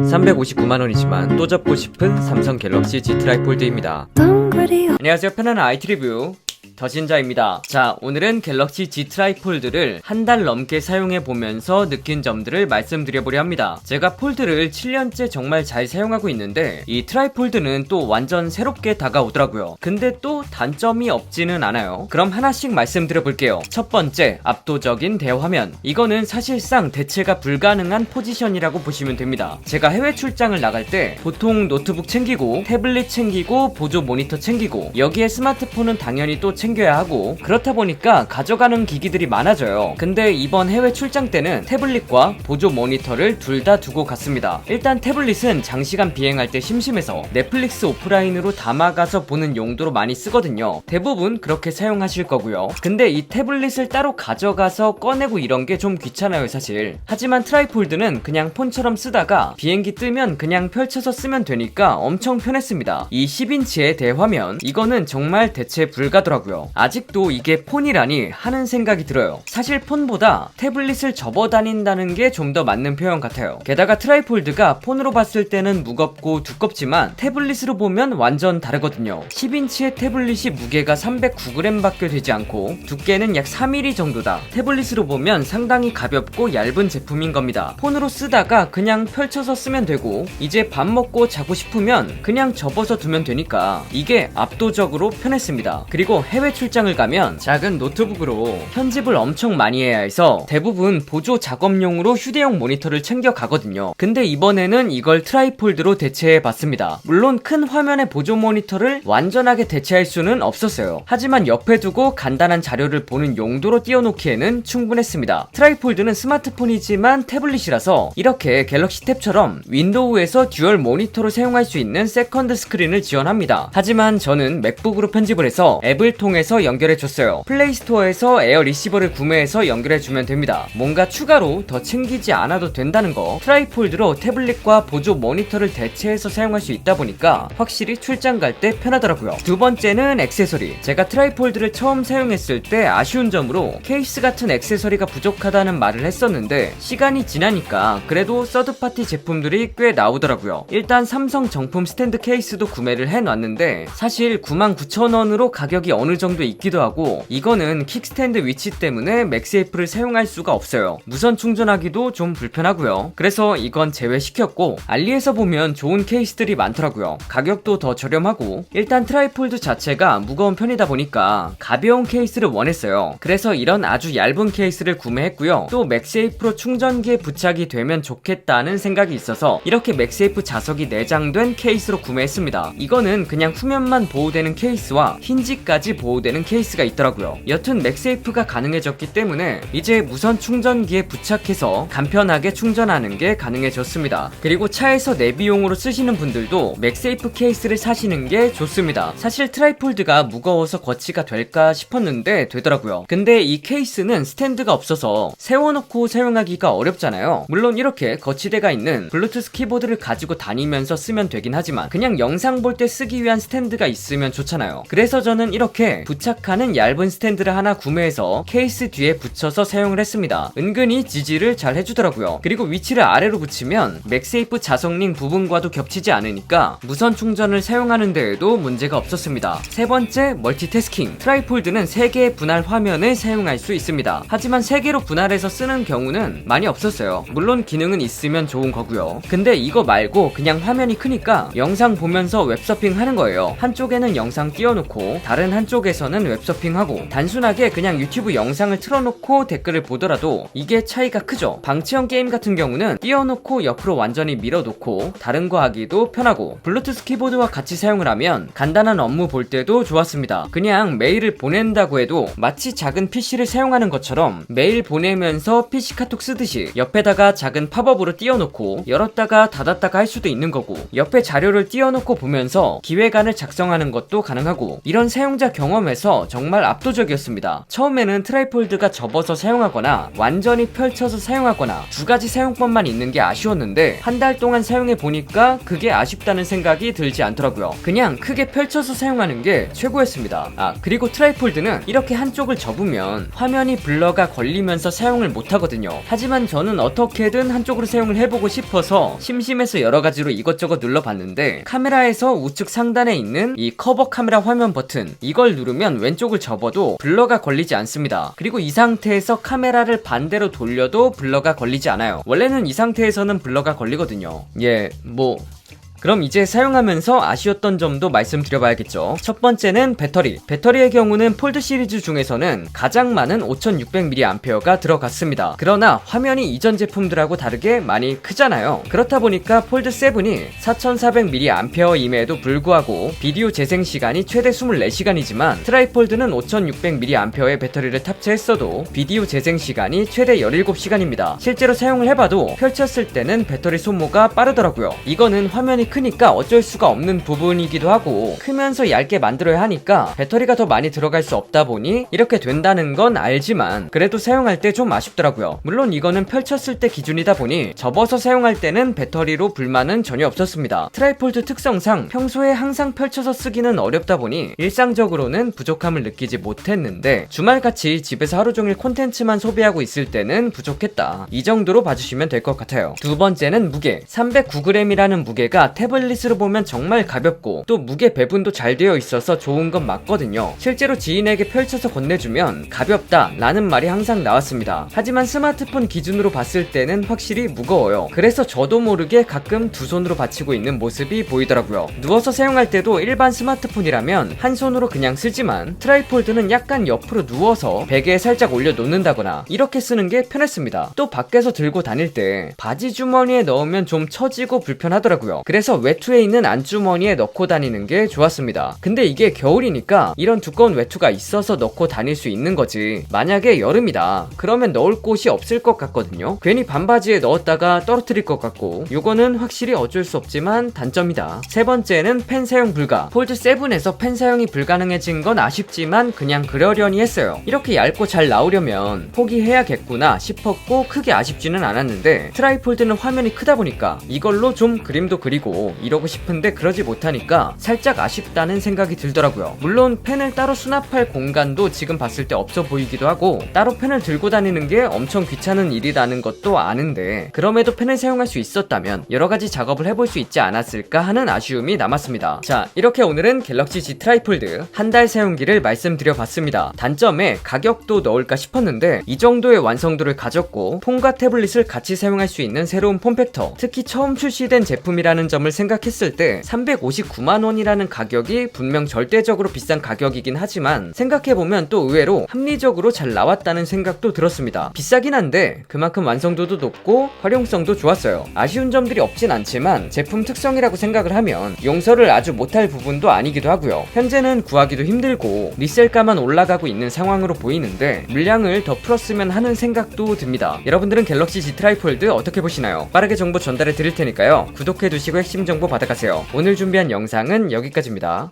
359만원이지만 또 잡고 싶은 삼성 갤럭시 Z 트라이 폴드입니다. 안녕하세요, 편안한 IT 리뷰 더진자입니다. 자, 오늘은 갤럭시 Z 트라이 폴드를 한 달 넘게 사용해보면서 느낀 점들을 말씀드려보려 합니다. 제가 폴드를 7년째 정말 잘 사용하고 있는데 이 트라이 폴드는 또 완전 새롭게 다가오더라고요. 근데 또 단점이 없지는 않아요. 그럼 하나씩 말씀드려볼게요. 첫 번째, 압도적인 대화면. 이거는 사실상 대체가 불가능한 포지션이라고 보시면 됩니다. 제가 해외 출장을 나갈 때 보통 노트북 챙기고 태블릿 챙기고 보조 모니터 챙기고 여기에 스마트폰은 당연히 또 챙겨야 하고, 그렇다 보니까 가져가는 기기들이 많아져요. 근데 이번 해외 출장 때는 태블릿과 보조 모니터를 둘 다 두고 갔습니다. 일단 태블릿은 장시간 비행할 때 심심해서 넷플릭스 오프라인으로 담아가서 보는 용도로 많이 쓰거든요. 대부분 그렇게 사용하실 거고요. 근데 이 태블릿을 따로 가져가서 꺼내고 이런 게 좀 귀찮아요, 사실. 하지만 트라이폴드는 그냥 폰처럼 쓰다가 비행기 뜨면 그냥 펼쳐서 쓰면 되니까 엄청 편했습니다. 이 10인치의 대화면, 이거는 정말 대체 불가더라고요. 아직도 이게 폰이라니 하는 생각이 들어요. 사실 폰보다 태블릿을 접어다닌다는 게 좀 더 맞는 표현 같아요. 게다가 트라이폴드가 폰으로 봤을 때는 무겁고 두껍지만 태블릿으로 보면 완전 다르거든요. 10인치의 태블릿이 무게가 309g 밖에 되지 않고 두께는 약 3mm 정도다. 태블릿으로 보면 상당히 가볍고 얇은 제품인 겁니다. 폰으로 쓰다가 그냥 펼쳐서 쓰면 되고, 이제 밥 먹고 자고 싶으면 그냥 접어서 두면 되니까 이게 압도적으로 편했습니다. 그리고 해외 출장을 가면 작은 노트북으로 편집을 엄청 많이 해야 해서 대부분 보조 작업용으로 휴대용 모니터를 챙겨 가거든요. 근데 이번에는 이걸 트라이폴드로 대체해 봤습니다. 물론 큰 화면의 보조 모니터를 완전하게 대체할 수는 없었어요. 하지만 옆에 두고 간단한 자료를 보는 용도로 띄워놓기에는 충분했습니다. 트라이폴드는 스마트폰이지만 태블릿이라서 이렇게 갤럭시 탭처럼 윈도우에서 듀얼 모니터로 사용할 수 있는 세컨드 스크린을 지원합니다. 하지만 저는 맥북으로 편집을 해서 앱을 통해서 연결해줬어요. 플레이스토어에서 에어 리시버를 구매해서 연결해주면 됩니다. 뭔가 추가로 더 챙기지 않아도 된다는 거, 트라이폴드로 태블릿과 보조 모니터를 대체해서 사용할 수 있다 보니까 확실히 출장 갈 때 편하더라고요. 두 번째는 액세서리. 제가 트라이폴드를 처음 사용했을 때 아쉬운 점으로 케이스 같은 액세서리가 부족하다는 말을 했었는데, 시간이 지나니까 그래도 서드파티 제품들이 꽤 나오더라고요. 일단 삼성 정품 스탠드 케이스도 구매를 해놨는데 사실 99,000원으로 가격이 어느 정도 있기도 하고, 이거는 킥스탠드 위치 때문에 맥세이프를 사용할 수가 없어요. 무선 충전하기도 좀 불편하고요. 그래서 이건 제외시켰고, 알리에서 보면 좋은 케이스들이 많더라고요. 가격도 더 저렴하고, 일단 트라이폴드 자체가 무거운 편이다 보니까 가벼운 케이스를 원했어요. 그래서 이런 아주 얇은 케이스를 구매했고요. 또 맥세이프로 충전기에 부착이 되면 좋겠다는 생각이 있어서 이렇게 맥세이프 자석이 내장된 케이스로 구매했습니다. 이거는 그냥 후면만 보호되는 케이스와 힌지까지 보호되는 케이스가 있더라고요. 여튼 맥세이프가 가능해졌기 때문에 이제 무선 충전기에 부착해서 간편하게 충전하는 게 가능해졌습니다. 그리고 차에서 내비용으로 쓰시는 분들도 맥세이프 케이스를 사시는 게 좋습니다. 사실 트라이폴드가 무거워서 거치가 될까 싶었는데 되더라고요. 근데 이 케이스는 스탠드가 없어서 세워놓고 사용하기가 어렵잖아요. 물론 이렇게 거치대가 있는 블루투스 키보드를 가지고 다니면서 쓰면 되긴 하지만 그냥 영상 볼 때 쓰기 위한 스탠드가 있으면 좋잖아요. 그래서 저는 이렇게 부착하는 얇은 스탠드를 하나 구매해서 케이스 뒤에 붙여서 사용을 했습니다. 은근히 지지를 잘 해주더라고요. 그리고 위치를 아래로 붙이면 맥세이프 자석링 부분과도 겹치지 않으니까 무선 충전을 사용하는 데에도 문제가 없었습니다. 세 번째, 멀티태스킹. 트라이폴드는 3개의 분할 화면을 사용할 수 있습니다. 하지만 3개로 분할해서 쓰는 경우는 많이 없었어요. 물론 기능은 있으면 좋은 거고요. 근데 이거 말고 그냥 화면이 크니까 영상 보면서 웹서핑 하는 거예요. 한쪽에는 영상 띄워놓고 다른 한쪽에서는 웹서핑하고, 단순하게 그냥 유튜브 영상을 틀어놓고 댓글을 보더라도 이게 차이가 크죠. 방치형 게임 같은 경우는 띄워놓고 옆으로 완전히 밀어놓고 다른 거 하기도 편하고, 블루투스 키보드와 같이 사용을 하면 간단한 업무 볼 때도 좋았습니다. 그냥 메일을 보낸다고 해도 마치 작은 PC를 사용하는 것처럼 메일 보내면서 PC 카톡 쓰듯이 옆에다가 작은 팝업으로 띄워놓고 열었다가 닫았다가 할 수도 있는 거고, 옆에 자료를 띄워놓고 보면서 기획안을 작성하는 것도 가능하고, 이런 사용자 경험 경험해서 정말 압도적이었습니다. 처음에는 트라이폴드가 접어서 사용하거나 완전히 펼쳐서 사용하거나 두 가지 사용법만 있는 게 아쉬웠는데 한 달 동안 사용해 보니까 그게 아쉽다는 생각이 들지 않더라고요. 그냥 크게 펼쳐서 사용하는 게 최고였습니다. 그리고 트라이폴드는 이렇게 한쪽을 접으면 화면이 블러가 걸리면서 사용을 못하거든요. 하지만 저는 어떻게든 한쪽으로 사용을 해보고 싶어서 심심해서 여러가지로 이것저것 눌러봤는데, 카메라에서 우측 상단에 있는 이 커버 카메라 화면 버튼, 이걸 누르면 왼쪽을 접어도 블러가 걸리지 않습니다. 그리고 이 상태에서 카메라를 반대로 돌려도 블러가 걸리지 않아요. 원래는 이 상태에서는 블러가 걸리거든요. 그럼 이제 사용하면서 아쉬웠던 점도 말씀드려봐야겠죠. 첫 번째는 배터리의 경우는 폴드 시리즈 중에서는 가장 많은 5600mAh가 들어갔습니다. 그러나 화면이 이전 제품들하고 다르게 많이 크잖아요. 그렇다 보니까 폴드 7이 4400mAh임에도 불구하고 비디오 재생 시간이 최대 24시간이지만 트라이폴드는 5600mAh의 배터리를 탑재했어도 비디오 재생 시간이 최대 17시간입니다. 실제로 사용을 해봐도 펼쳤을 때는 배터리 소모가 빠르더라고요. 이거는 화면이 크니까 어쩔 수가 없는 부분이기도 하고, 크면서 얇게 만들어야 하니까 배터리가 더 많이 들어갈 수 없다 보니 이렇게 된다는 건 알지만 그래도 사용할 때 좀 아쉽더라고요. 물론 이거는 펼쳤을 때 기준이다 보니 접어서 사용할 때는 배터리로 불만은 전혀 없었습니다. 트라이폴드 특성상 평소에 항상 펼쳐서 쓰기는 어렵다 보니 일상적으로는 부족함을 느끼지 못했는데, 주말같이 집에서 하루 종일 콘텐츠만 소비하고 있을 때는 부족했다, 이 정도로 봐주시면 될 것 같아요. 두 번째는 무게. 309g이라는 무게가 태블릿으로 보면 정말 가볍고 또 무게 배분도 잘 되어 있어서 좋은 건 맞거든요. 실제로 지인에게 펼쳐서 건네주면 가볍다 라는 말이 항상 나왔습니다. 하지만 스마트폰 기준으로 봤을 때는 확실히 무거워요. 그래서 저도 모르게 가끔 두 손으로 받치고 있는 모습이 보이더라고요. 누워서 사용할 때도 일반 스마트폰이라면 한 손으로 그냥 쓰지만 트라이폴드는 약간 옆으로 누워서 베개에 살짝 올려 놓는다거나 이렇게 쓰는 게 편했습니다. 또 밖에서 들고 다닐 때 바지 주머니에 넣으면 좀 처지고 불편하더라고요. 그래서 외투에 있는 안주머니에 넣고 다니는 게 좋았습니다. 근데 이게 겨울이니까 이런 두꺼운 외투가 있어서 넣고 다닐 수 있는 거지, 만약에 여름이다 그러면 넣을 곳이 없을 것 같거든요. 괜히 반바지에 넣었다가 떨어뜨릴 것 같고, 요거는 확실히 어쩔 수 없지만 단점이다. 세 번째는 펜 사용 불가. 폴드 7에서 펜 사용이 불가능해진 건 아쉽지만 그냥 그러려니 했어요. 이렇게 얇고 잘 나오려면 포기해야겠구나 싶었고 크게 아쉽지는 않았는데, 트라이폴드는 화면이 크다 보니까 이걸로 좀 그림도 그리고 이러고 싶은데 그러지 못하니까 살짝 아쉽다는 생각이 들더라고요. 물론 펜을 따로 수납할 공간도 지금 봤을 때 없어 보이기도 하고, 따로 펜을 들고 다니는 게 엄청 귀찮은 일이라는 것도 아는데, 그럼에도 펜을 사용할 수 있었다면 여러가지 작업을 해볼 수 있지 않았을까 하는 아쉬움이 남았습니다. 자, 이렇게 오늘은 갤럭시 Z 트라이폴드 한 달 사용기를 말씀드려봤습니다. 단점에 가격도 넣을까 싶었는데 이 정도의 완성도를 가졌고 폰과 태블릿을 같이 사용할 수 있는 새로운 폼팩터, 특히 처음 출시된 제품이라는 점을 생각했을 때 359만원이라는 가격이 분명 절대적으로 비싼 가격이긴 하지만 생각해보면 또 의외로 합리적으로 잘 나왔다는 생각도 들었습니다. 비싸긴 한데 그만큼 완성도도 높고 활용성도 좋았어요. 아쉬운 점들이 없진 않지만 제품 특성이라고 생각을 하면 용서를 아주 못할 부분도 아니기도 하고요. 현재는 구하기도 힘들고 리셀가만 올라가고 있는 상황으로 보이는데 물량을 더 풀었으면 하는 생각도 듭니다. 여러분들은 갤럭시 Z 트라이폴드 어떻게 보시나요? 빠르게 정보 전달해 드릴 테니까요, 구독해두시고 핵심 정보 받아가세요. 오늘 준비한 영상은 여기까지입니다.